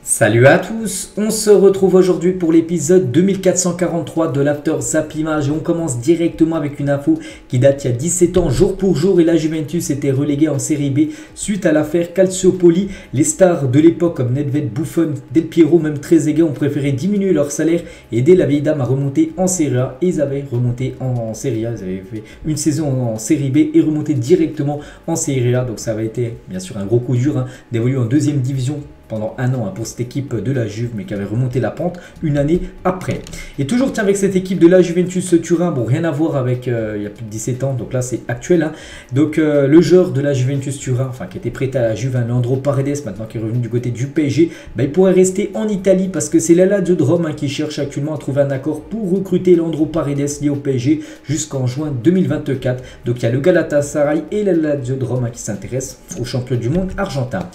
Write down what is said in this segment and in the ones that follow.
Salut à tous, on se retrouve aujourd'hui pour l'épisode 2443 de l'After Zap Image et on commence directement avec une info qui date il y a 17 ans jour pour jour et la Juventus était reléguée en série B suite à l'affaire Calciopoli. Les stars de l'époque comme Nedved, Buffon, Del Piero, même Trezeguet ont préféré diminuer leur salaire et aider la vieille dame à remonter en série A et ils avaient remonté en série A, ils avaient fait une saison en série B et remonté directement en série A, donc ça avait été bien sûr un gros coup dur d'évoluer en deuxième division pendant un an pour cette équipe de la Juve, mais qui avait remonté la pente une année après. Et toujours tiens, avec cette équipe de la Juventus Turin, bon, rien à voir avec il y a plus de 17 ans, donc là c'est actuel. Donc le joueur de la Juventus Turin, enfin qui était prêté à la Juve, Leandro Paredes, maintenant qui est revenu du côté du PSG, il pourrait rester en Italie parce que c'est la Lazio de Rome qui cherche actuellement à trouver un accord pour recruter Leandro Paredes lié au PSG jusqu'en juin 2024. Donc il y a le Galatasaray et la Lazio de Rome qui s'intéressent aux champions du monde argentin.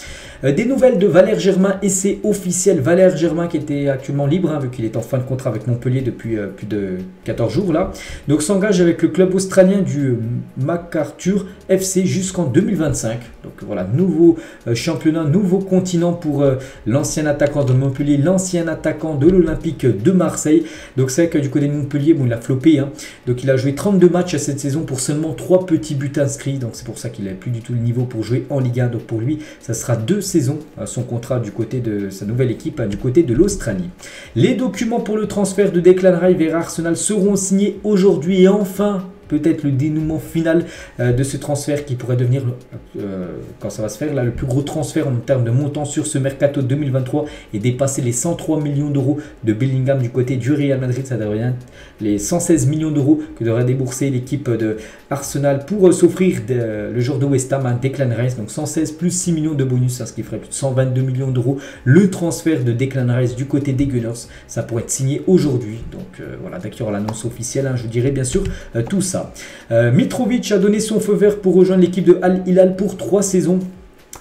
Des nouvelles de Valère Germain et c'est officiel. Valère Germain qui était actuellement libre vu qu'il est en fin de contrat avec Montpellier depuis plus de 14 jours là. Donc s'engage avec le club australien du MacArthur FC jusqu'en 2025. Donc voilà, nouveau championnat, nouveau continent pour l'ancien attaquant de Montpellier, l'ancien attaquant de l'Olympique de Marseille. Donc c'est vrai que du côté de Montpellier, bon, il a floppé. Donc il a joué 32 matchs cette saison pour seulement 3 petits buts inscrits. Donc c'est pour ça qu'il n'a plus du tout le niveau pour jouer en Ligue 1. Donc pour lui, ça sera 2 saisons son contrat du côté de sa nouvelle équipe, du côté de l'Australie. Les documents pour le transfert de Declan Rice vers Arsenal seront signés aujourd'hui et enfin peut-être le dénouement final de ce transfert qui pourrait devenir, quand ça va se faire, là, le plus gros transfert en termes de montant sur ce mercato 2023 et dépasser les 103 millions d'euros de Bellingham du côté du Real Madrid. Ça devrait les 116 millions d'euros que devrait débourser l'équipe de Arsenal pour s'offrir le joueur de West Ham, Declan Rice. Donc 116 plus 6 millions de bonus, ce qui ferait plus de 122 millions d'euros. Le transfert de Declan Rice du côté des Gunners, ça pourrait être signé aujourd'hui. Donc voilà, dès qu'il y aura l'annonce officielle, je vous dirai bien sûr tout ça. Mitrovic a donné son feu vert pour rejoindre l'équipe de Al Hilal pour 3 saisons.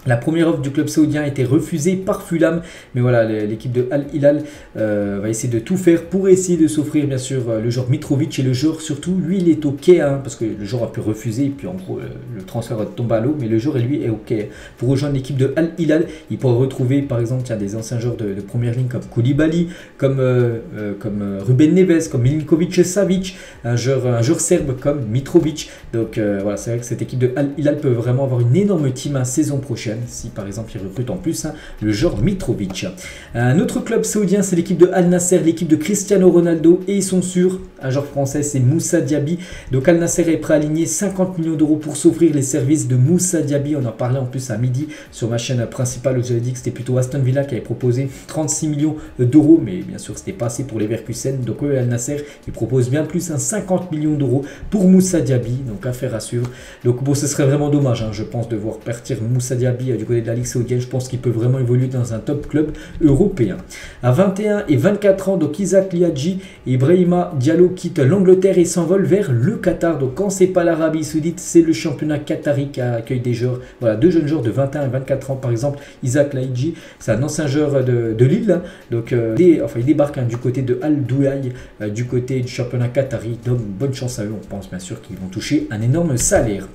La première offre du club saoudien a été refusée par Fulham, mais voilà, l'équipe de Al Hilal va essayer de tout faire pour essayer de s'offrir bien sûr le joueur Mitrovic et le joueur surtout, lui il est ok parce que le joueur a pu refuser et puis en gros le transfert tombe à l'eau, mais le joueur lui est ok pour rejoindre l'équipe de Al Hilal. Il pourra retrouver par exemple des anciens joueurs de première ligne comme Koulibaly, comme Ruben Neves, comme Milinkovic Savic, un joueur serbe comme Mitrovic. Donc voilà, c'est vrai que cette équipe de Al Hilal peut vraiment avoir une énorme team saison prochaine. Si par exemple il recrute en plus le joueur Mitrovic. Un autre club saoudien, c'est l'équipe de Al Nasser, l'équipe de Cristiano Ronaldo, et ils sont sûrs, un joueur français c'est Moussa Diaby. Donc Al Nasser est prêt à aligner 50 millions d'euros pour s'offrir les services de Moussa Diaby. On en parlait en plus à midi sur ma chaîne principale où j'avais dit que c'était plutôt Aston Villa qui avait proposé 36 millions d'euros, mais bien sûr c'était pas assez pour les Leverkusen. Donc Al Nasser il propose bien plus 50 millions d'euros pour Moussa Diaby, donc affaire à suivre. Donc bon, ce serait vraiment dommage je pense de voir partir Moussa Diaby du côté de la Ligue saoudienne. Je pense qu'il peut vraiment évoluer dans un top club européen. À 21 et 24 ans, donc Isaac Liadji et Ibrahima Diallo quittent l'Angleterre et s'envolent vers le Qatar. Donc quand c'est pas l'Arabie Saoudite, c'est le championnat qatari qui accueille des joueurs, voilà, 2 jeunes joueurs de 21 et 24 ans. Par exemple, Isaac Liadji, c'est un ancien joueur de Lille. Donc il débarque du côté de Al Douaï, du côté du championnat qatari. Donc bonne chance à eux, on pense bien sûr qu'ils vont toucher un énorme salaire.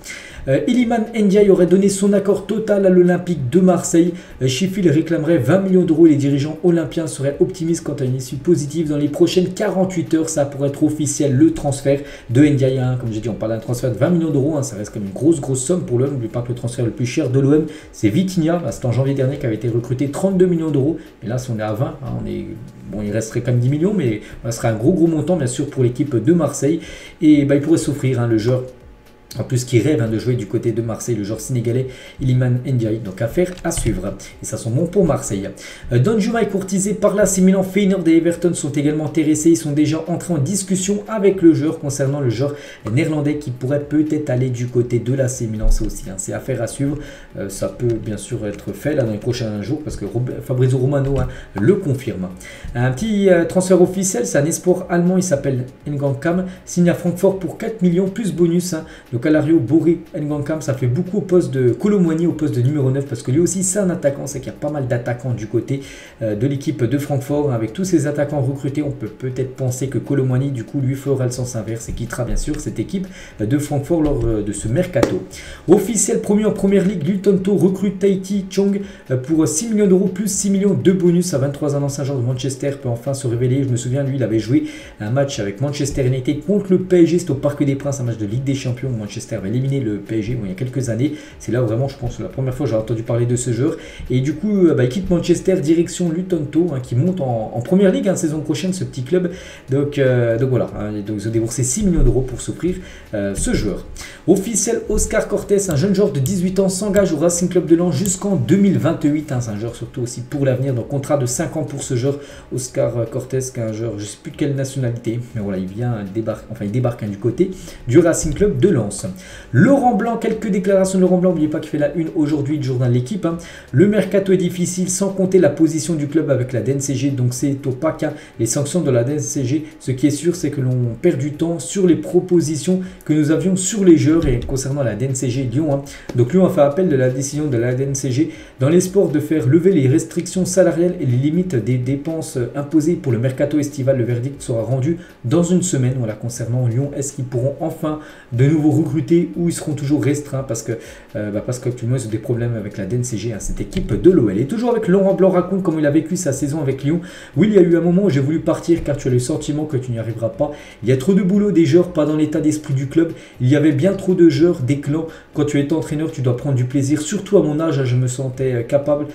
Iliman Ndiaye aurait donné son accord total à l'Olympique de Marseille. Sheffield réclamerait 20 millions d'euros et les dirigeants olympiens seraient optimistes quant à une issue positive dans les prochaines 48 heures. Ça pourrait être officiel le transfert de Ndiaye. Comme j'ai dit, on parle d'un transfert de 20 millions d'euros. Ça reste comme une grosse somme pour l'OM. N'oubliez pas que le transfert le plus cher de l'OM, c'est Vitinha. C'était en janvier dernier qui avait été recruté 32 millions d'euros. Et là, si on est à 20, bon, il resterait quand même 10 millions, mais ça serait un gros montant bien sûr pour l'équipe de Marseille. Et il pourrait s'offrir le joueur. En plus, qui rêve de jouer du côté de Marseille, le joueur sénégalais Iliman Ndiaye. Donc, affaire à suivre. Et ça sent bon pour Marseille. Danjuma est courtisé par l'AC Milan. Feyenoord et Everton sont également intéressés. Ils sont déjà entrés en discussion avec le joueur concernant le joueur néerlandais qui pourrait peut-être aller du côté de l'AC Milan. C'est aussi, c'est affaire à suivre. Ça peut bien sûr être fait là dans les prochains jours parce que Fabrizio Romano le confirme. Un petit transfert officiel, c'est un espoir allemand. Il s'appelle N'Gane Kam. Signe à Francfort pour 4 millions plus bonus. Donc Donc Alario, Boré, Ngankam, ça fait beaucoup au poste de Kolo Muani, au poste de numéro 9, parce que lui aussi c'est un attaquant. C'est qu'il y a pas mal d'attaquants du côté de l'équipe de Francfort. Avec tous ces attaquants recrutés, on peut peut-être penser que Kolo Muani, du coup, lui fera le sens inverse et quittera bien sûr cette équipe de Francfort lors de ce mercato. Officiel promu en première ligue, Lutonto recrute Tahiti Chong pour 6 millions d'euros plus 6 millions de bonus. À 23 ans, l'ancien joueur de Manchester peut enfin se révéler. Je me souviens, lui, il avait joué un match avec Manchester United contre le PSG. C'était au Parc des Princes, un match de Ligue des Champions où Manchester avait éliminé le PSG il y a quelques années. C'est là où vraiment, je pense, la première fois j'ai entendu parler de ce joueur. Et du coup, il quitte Manchester, direction Lutonto, qui monte en première ligue saison prochaine, ce petit club. Donc voilà, donc ils ont déboursé 6 millions d'euros pour s'offrir ce joueur. Officiel, Oscar Cortés, un jeune joueur de 18 ans, s'engage au Racing Club de Lens jusqu'en 2028. C'est un joueur surtout aussi pour l'avenir. Donc contrat de 5 ans pour ce joueur, Oscar Cortés, qui est un joueur, je ne sais plus de quelle nationalité, mais voilà, il débarque du côté du Racing Club de Lens. Laurent Blanc, quelques déclarations de Laurent Blanc. N'oubliez pas qu'il fait la une aujourd'hui du journal de l'équipe. Le mercato est difficile, sans compter la position du club avec la DNCG, donc c'est opaque, les sanctions de la DNCG. Ce qui est sûr, c'est que l'on perd du temps sur les propositions que nous avions sur les joueurs. Et concernant la DNCG Lyon, donc Lyon a fait appel de la décision de la DNCG dans l'espoir de faire lever les restrictions salariales et les limites des dépenses imposées pour le mercato estival. Le verdict sera rendu dans une semaine. Voilà, concernant Lyon, est-ce qu'ils pourront enfin de nouveau recruter ou ils seront toujours restreints parce qu'actuellement ils ont des problèmes avec la DNCG, cette équipe de l'OL. Et toujours avec Laurent Blanc, raconte comment il a vécu sa saison avec Lyon. Oui, il y a eu un moment où j'ai voulu partir car tu as le sentiment que tu n'y arriveras pas. Il y a trop de boulot, des joueurs pas dans l'état d'esprit du club. Il y avait bien trop de joueurs, des clans. Quand tu es entraîneur, tu dois prendre du plaisir. Surtout à mon âge, je me sentais capable,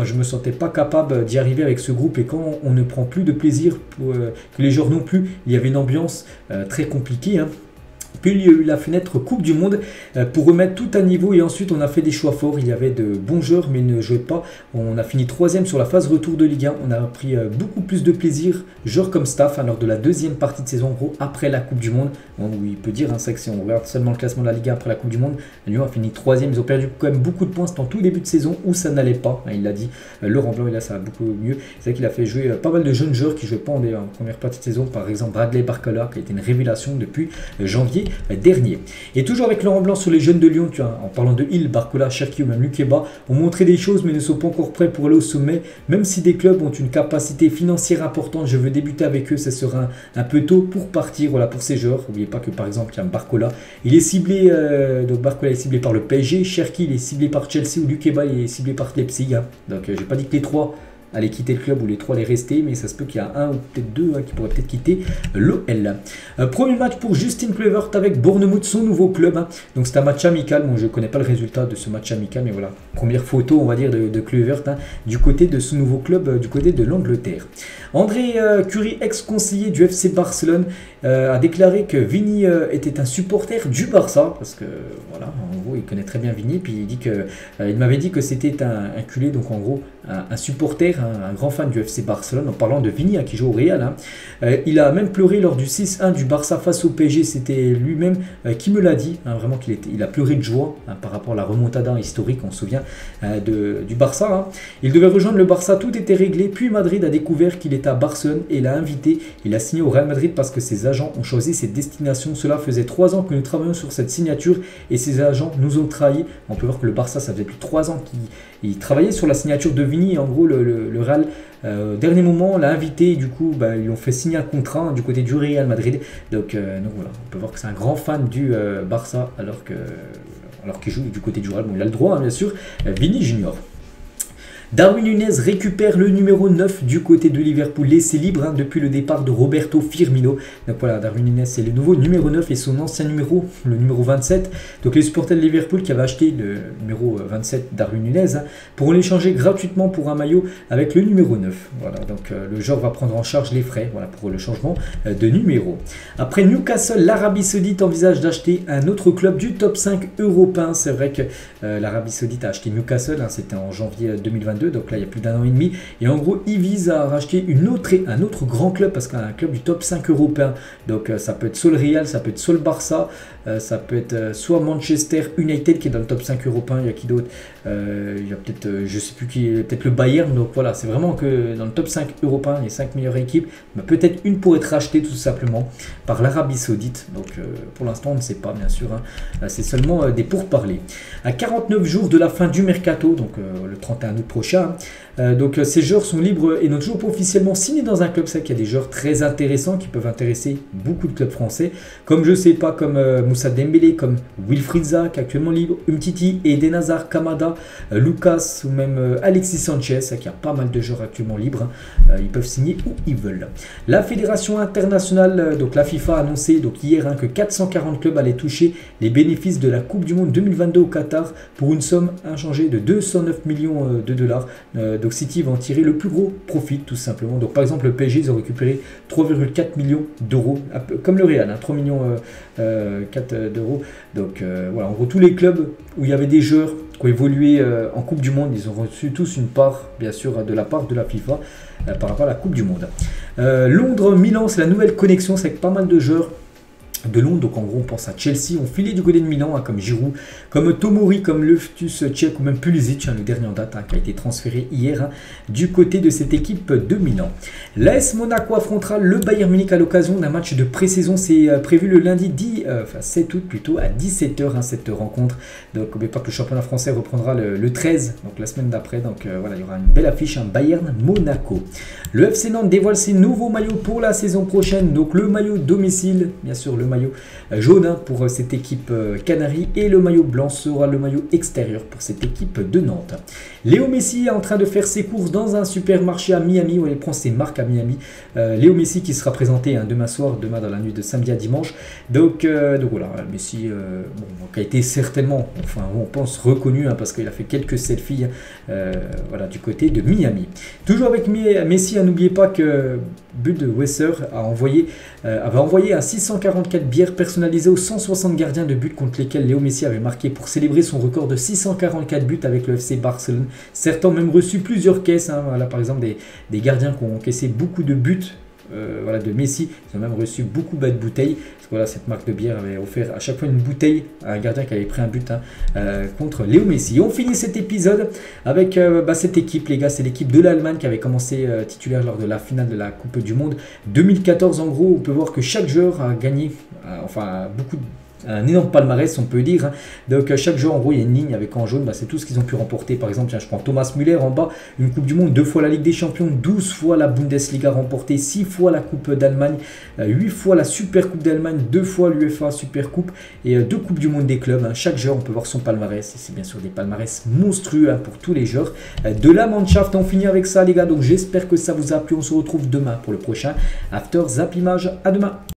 je me sentais pas capable d'y arriver avec ce groupe. Et quand on ne prend plus de plaisir, que les joueurs non plus, il y avait une ambiance très compliquée. Puis il y a eu la fenêtre Coupe du Monde pour remettre tout à niveau et ensuite on a fait des choix forts. Il y avait de bons joueurs mais ils ne jouaient pas. On a fini 3e sur la phase retour de Ligue 1. On a pris beaucoup plus de plaisir, joueurs comme staff, lors de la deuxième partie de saison, en gros après la Coupe du Monde. Où il peut dire, c'est que si on regarde seulement le classement de la Ligue 1 après la Coupe du Monde, Lyon a fini 3e. Ils ont perdu quand même beaucoup de points dans tout début de saison où ça n'allait pas. Il l'a dit, Laurent Blanc, et là ça va beaucoup mieux. C'est vrai qu'il a fait jouer pas mal de jeunes joueurs qui ne jouaient pas en première partie de saison. Par exemple Bradley Barcola qui a été une révélation depuis janvier dernier. Et toujours avec Laurent Blanc sur les jeunes de Lyon, en parlant de Hill, Barcola, Cherki ou même Lukeba, ont montré des choses mais ne sont pas encore prêts pour aller au sommet. Même si des clubs ont une capacité financière importante, je veux débuter avec eux, ça sera un peu tôt pour partir. Voilà, pour ces joueurs. N'oubliez pas que par exemple, il y a Barcola, il est ciblé, donc Barcola est ciblé par le PSG, Cherki il est ciblé par Chelsea ou Lukeba il est ciblé par Leipzig. Donc j'ai pas dit que les trois aller quitter le club ou les trois allaient rester, mais ça se peut qu'il y a un ou peut-être deux qui pourraient peut-être quitter l'OL. Premier match pour Justin Kluivert avec Bournemouth, son nouveau club. Donc c'est un match amical. Bon, je ne connais pas le résultat de ce match amical, mais voilà, première photo on va dire de Kluivert du côté de ce nouveau club, du côté de l'Angleterre. André Curie, ex-conseiller du FC Barcelone, a déclaré que Vini était un supporter du Barça, parce que voilà, en gros il connaît très bien Vini, puis il dit que il m'avait dit que c'était un culé, donc en gros un supporter, un grand fan du FC Barcelone, en parlant de Vini qui joue au Real. Il a même pleuré lors du 6-1 du Barça face au PSG, c'était lui-même qui me l'a dit, vraiment il a pleuré de joie par rapport à la remontada historique, on se souvient du Barça. Il devait rejoindre le Barça, tout était réglé, puis Madrid a découvert qu'il était à Barcelone et l'a invité. Il a signé au Real Madrid parce que ses agents ont choisi cette destination. Cela faisait 3 ans que nous travaillions sur cette signature et ses agents nous ont trahis. On peut voir que le Barça, ça faisait plus de 3 ans qu'il travaillait sur la signature de Vini. Et en gros, le Real, au dernier moment, l'a invité. Et du coup, ils lui ont fait signer un contrat du côté du Real Madrid. Donc voilà, on peut voir que c'est un grand fan du Barça alors qu'il joue du côté du Real. Bon, il a le droit, bien sûr. Vini Junior. Darwin Nunez récupère le numéro 9 du côté de Liverpool, laissé libre depuis le départ de Roberto Firmino. Donc voilà, Darwin Nunez c'est le nouveau numéro 9 et son ancien numéro, le numéro 27. Donc les supporters de Liverpool qui avaient acheté le numéro 27 Darwin Nunez pourront l'échanger gratuitement pour un maillot avec le numéro 9. Voilà, donc le joueur va prendre en charge les frais pour le changement de numéro. Après Newcastle, l'Arabie Saoudite envisage d'acheter un autre club du top 5 européen. C'est vrai que l'Arabie Saoudite a acheté Newcastle, c'était en janvier 2022. 2022, donc là il y a plus d'1 an et demi. Et en gros, il vise à racheter un autre grand club, parce qu'un club du top 5 européen. Donc ça peut être soit le Real, ça peut être soit le Barça, ça peut être soit Manchester United qui est dans le top 5 européen. Il y a qui d'autre? Il y a peut-être, je sais plus qui, peut-être le Bayern. Donc voilà, c'est vraiment que dans le top 5 européen, les 5 meilleures équipes, bah, peut-être une pour être rachetée tout simplement par l'Arabie Saoudite. Donc pour l'instant, on ne sait pas, bien sûr. Hein. C'est seulement des pourparlers. À 49 jours de la fin du mercato, donc le 31 août prochain, donc ces joueurs sont libres et n'ont toujours pas officiellement signé dans un club. C'est qu'il y a des joueurs très intéressants qui peuvent intéresser beaucoup de clubs français, comme je sais pas, comme Moussa Dembélé, comme Wilfried Zaha qui est actuellement libre, Umtiti, Eden Hazard, Kamada, Lucas ou même Alexis Sanchez, qui a pas mal de joueurs actuellement libres. Ils peuvent signer où ils veulent. La fédération internationale, donc la FIFA a annoncé donc hier que 440 clubs allaient toucher les bénéfices de la Coupe du Monde 2022 au Qatar pour une somme inchangée de 209 millions de dollars. Donc City va en tirer le plus gros profit tout simplement. Donc par exemple le PSG ils ont récupéré 3,4 millions d'euros, comme le Real, hein, 3 millions 4 d'euros. Donc voilà, en gros tous les clubs où il y avait des joueurs qui ont évolué en Coupe du Monde, ils ont reçu tous une part, bien sûr, de la part de la FIFA par rapport à la Coupe du Monde. Londres-Milan, c'est la nouvelle connexion, c'est avec pas mal de joueurs de Londres, donc en gros on pense à Chelsea, on filait du côté de Milan, hein, comme Giroud, comme Tomori, comme Loftus Cheek ou même Pulisic, hein, le dernier en date, hein, qui a été transféré hier, hein, du côté de cette équipe de Milan. L'AS Monaco affrontera le Bayern Munich à l'occasion d'un match de pré-saison. C'est prévu le lundi 7 août plutôt à 17h, hein, cette rencontre. Donc n'oubliez pas que le championnat français reprendra le 13, donc la semaine d'après. Donc voilà, il y aura une belle affiche, un Bayern-Monaco. Le FC Nantes dévoile ses nouveaux maillots pour la saison prochaine. Donc le maillot domicile, bien sûr le maillot jaune, hein, pour cette équipe Canaries, et le maillot blanc sera le maillot extérieur pour cette équipe de Nantes. Léo Messi est en train de faire ses courses dans un supermarché à Miami, où il prend ses marques à Miami. Léo Messi qui sera présenté, hein, demain soir, demain dans la nuit de samedi à dimanche. Donc voilà, Messi qui a été certainement, enfin on pense reconnu, hein, parce qu'il a fait quelques selfies, voilà, du côté de Miami. Toujours avec Messi, hein, n'oubliez pas que Budweiser avait envoyé un 644 bières personnalisées aux 160 gardiens de but contre lesquels Léo Messi avait marqué pour célébrer son record de 644 buts avec le FC Barcelone. Certains ont même reçu plusieurs caisses, hein, voilà, par exemple des gardiens qui ont encaissé beaucoup de buts. Voilà, de Messi, ils ont même reçu beaucoup de bouteilles. Voilà, cette marque de bière avait offert à chaque fois une bouteille à un gardien qui avait pris un but, hein, contre Léo Messi. Et on finit cet épisode avec cette équipe, les gars, c'est l'équipe de l'Allemagne qui avait commencé titulaire lors de la finale de la Coupe du Monde 2014. En gros, on peut voir que chaque joueur a gagné, un énorme palmarès, on peut dire, hein. Donc chaque joueur, en gros, il y a une ligne avec en jaune, c'est tout ce qu'ils ont pu remporter. Par exemple, tiens, je prends Thomas Müller en bas, une Coupe du Monde, 2 fois la Ligue des Champions, 12 fois la Bundesliga remportée, 6 fois la Coupe d'Allemagne, 8 fois la Super Coupe d'Allemagne, 2 fois l'UEFA Super Coupe et 2 Coupes du Monde des clubs, hein. Chaque joueur, on peut voir son palmarès, et c'est bien sûr des palmarès monstrueux, hein, pour tous les joueurs de la Mannschaft. On finit avec ça, les gars, donc j'espère que ça vous a plu. On se retrouve demain pour le prochain After Zap Image. À demain.